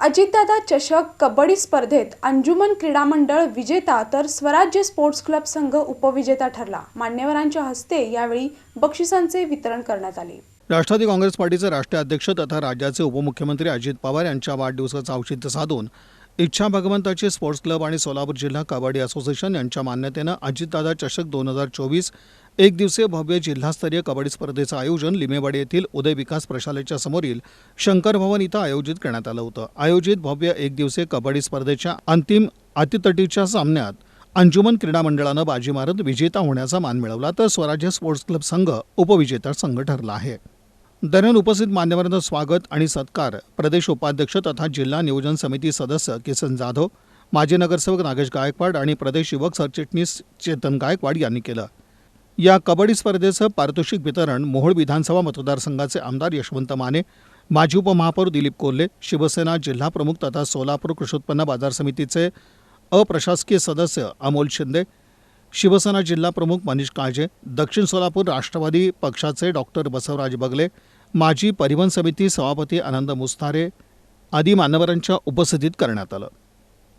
अजितदादा चषक कबड्डी स्पर्धेत अंजुमन क्रीडा मंडळ विजेता तर स्वराज्य स्पोर्ट्स क्लब संघ उपविजेता ठरला। मान्यवरांच्या हस्ते यावेळी बक्षिसांचे वितरण करण्यात आले। राष्ट्रवादी काँग्रेस पार्टीचे राष्ट्रीय अध्यक्ष तथा राज्याचे उपमुख्यमंत्री अजित पवार यांच्या वाढदिवसाचं औचित्य साधून इच्छा भगवंताची स्पोर्ट्स क्लब आणि सोलापूर जिल्हा कबड्डी असोसिएशन यांच्या मान्यतेनं अजितदादा चषक 2024 एक दिवसीय भव्य जिल्हास्तरीय कबड्डी स्पर्धेचं आयोजन लिमेवाडी येथील उदय विकास प्रशालेच्या समोरील शंकर भवन इथं आयोजित करण्यात आलं होतं। आयोजित भव्य एक दिवसीय कबड्डी स्पर्धेच्या अंतिम अतितटीच्या सामन्यात अंजुमन क्रीडा मंडळानं बाजी मारत विजेता होण्याचा मान मिळवला तर स्वराज्य स्पोर्ट्स क्लब संघ उपविजेता संघ ठरला आहे। दरम्यान उपस्थित मान्यवरांचं स्वागत आणि सत्कार प्रदेश उपाध्यक्ष तथा जिल्हा नियोजन समिती सदस्य किसन जाधव, माजी नगरसेवक नागेश गायकवाड आणि प्रदेश युवक सरचिटणीस चेतन गायकवाड यांनी केलं। या कबड्डी स्पर्धेचं पारितोषिक वितरण मोहोळ विधानसभा मतदारसंघाचे आमदार यशवंत माने, माजी उपमहापौर दिलीप कोल्हे, शिवसेना जिल्हा प्रमुख तथा सोलापूर कृषी उत्पन्न बाजार समितीचे अप्रशासकीय सदस्य अमोल शिंदे, शिवसेना जिल्हा प्रमुख मनीष काळजे, दक्षिण सोलापूर राष्ट्रवादी पक्षाचे डॉक्टर बसवराज बगले, माजी परिवहन समिती सभापती आनंद मुस्तारे आदी मान्यवरांच्या उपस्थितीत करण्यात आलं।